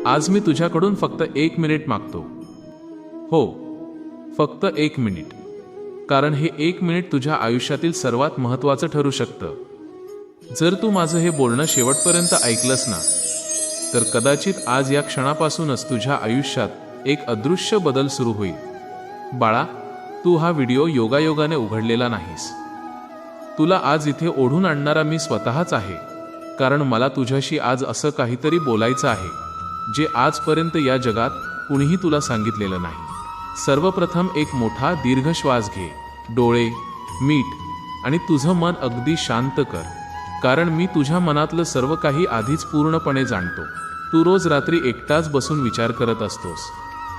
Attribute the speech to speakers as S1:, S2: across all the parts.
S1: आज मी तुझ्याकडून फक्त 1 मिनिट मागतो. हो, फक्त 1 मिनिट. कारण हे 1 मिनिट तुझ्या आयुष्यातील सर्वात महत्त्वाचं ठरू शकतं. जर तू माझं हे बोलणं शेवटपर्यंत ऐकलंस ना, तर कदाचित आज या क्षणापासूनच तुझ्या आयुष्यात एक अदृश्य बदल सुरू होईल. बाळा, तू हा व्हिडिओ योगायोगाने उघडलेला नाहीस. तुला आज इथे ओढून आणणारा मी स्वतःच आहे. कारण मला तुझ्याशी आज असं काहीतरी बोलायचं आहे, जे आजपर्यंत या जगात कुणीही तुला सांगितलेलं नाही. सर्वप्रथम एक मोठा दीर्घ श्वास घे. डोळे मीट आणि तुझं मन अगदी शांत कर. कारण मी तुझ्या मनातलं सर्व काही आधीच पूर्णपणे जाणतो. तू रोज रात्री एकटाच बसून विचार करत असतोस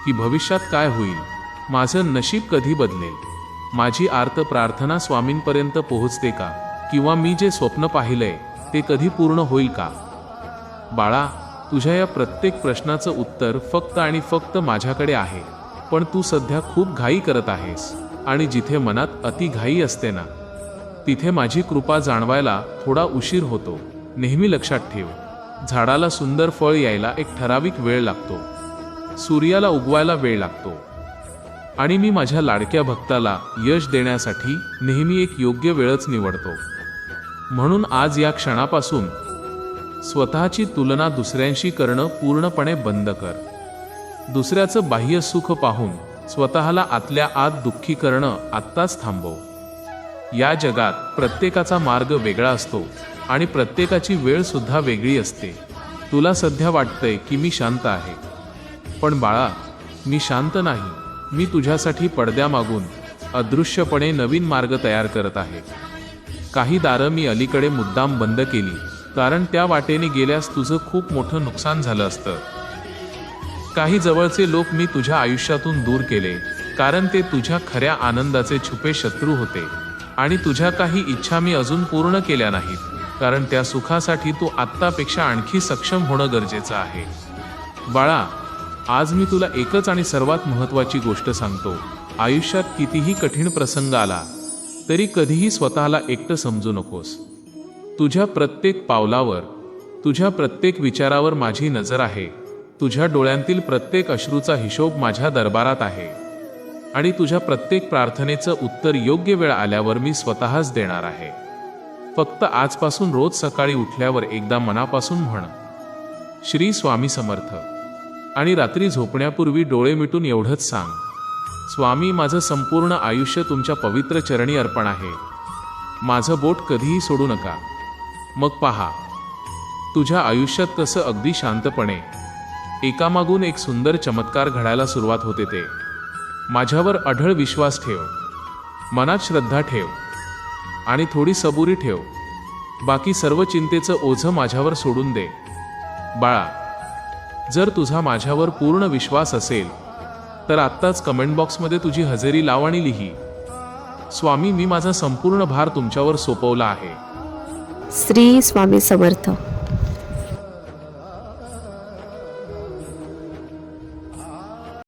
S1: की भविष्यात काय होईल, माझं नशीब कधी बदलेल, माझी आर्त प्रार्थना स्वामींपर्यंत पोहोचते का, किंवा मी जे स्वप्न पाहिलंय ते कधी पूर्ण होईल का. बाळा, तुझ्या या प्रत्येक प्रश्नाचं उत्तर फक्त आणि फक्त माझ्याकडे आहे. पण तू सध्या खूप घाई करत आहेस, आणि जिथे मनात अति घाई असते ना, तिथे माझी कृपा जाणवायला थोडा उशीर होतो. नेहमी लक्षात ठेव, झाडाला सुंदर फळ यायला एक ठराविक वेळ लागतो, सूर्याला उगवायला वेळ लागतो, आणि मी माझ्या लाडक्या भक्ताला यश देण्यासाठी नेहमी एक योग्य वेळच निवडतो. म्हणून आज या क्षणापासून स्वतःची तुलना दुसऱ्यांशी करणं पूर्णपणे बंद कर. दुसऱ्याचं बाह्य सुख पाहून स्वतःला आतल्या आत दुःखी करणं आत्ताच थांबव. या जगात प्रत्येकाचा मार्ग वेगळा असतो आणि प्रत्येकाची वेळ सुद्धा वेगळी असते. तुला सध्या वाटतंय की मी शांत आहे, पण बाळा, मी शांत नाही. मी तुझ्यासाठी पडद्यामागून अदृश्यपणे नवीन मार्ग तयार करत आहे. काही दारं मी अलीकडे मुद्दाम बंद केली, कारण त्या वाटेने गेल्यास तुझं खूप मोठं नुकसान झालं असतं. काही जवळचे लोक मी तुझ्या आयुष्यातून दूर केले, कारण ते तुझ्या खऱ्या आनंदाचे छुपे शत्रू होते. आणि तुझ्या काही इच्छा मी अजून पूर्ण केल्या नाहीत, कारण त्या सुखासाठी तू आत्तापेक्षा आणखी सक्षम होणं गरजेचं आहे. बाळा, आज मी तुला एकच आणि सर्वात महत्त्वाची गोष्ट सांगतो. आयुष्यात कितीही कठीण प्रसंग आला तरी कधीही स्वतःला एकटं समजू नकोस. तुझ्या प्रत्येक पावलावर, तुझ्या प्रत्येक विचारावर माझी नजर आहे. तुझ्या डोळ्यांतील प्रत्येक अश्रूचा हिशोब माझ्या दरबारात आहे, आणि तुझ्या प्रत्येक प्रार्थनेचं उत्तर योग्य वेळ आल्यावर मी स्वतःच देणार आहे. फक्त आजपासून रोज सकाळी उठल्यावर एकदा मनापासून म्हण, श्री स्वामी समर्थ. आणि रात्री झोपण्यापूर्वी डोळे मिटून एवढंच सांग, स्वामी, माझं संपूर्ण आयुष्य तुमच्या पवित्र चरणी अर्पण आहे. माझं बोट कधीही सोडू नका. मग पहा, तुझ्या आयुष्यात कसं अगदी शांतपणे एकामागून एक सुंदर चमत्कार घडायला सुरुवात होते. ते माझ्यावर अढळ विश्वास ठेव, मनात श्रद्धा ठेव, आणि थोडी सबुरी ठेव. बाकी सर्व चिंतेचं ओझं माझ्यावर सोडून दे. बाळा, जर तुझा माझ्यावर पूर्ण विश्वास असेल तर आत्ताच कमेंट बॉक्समध्ये तुझी हजेरी लाव आणि लिही, स्वामी, मी माझा संपूर्ण भार तुमच्यावर सोपवला आहे.
S2: श्री स्वामी समर्थ.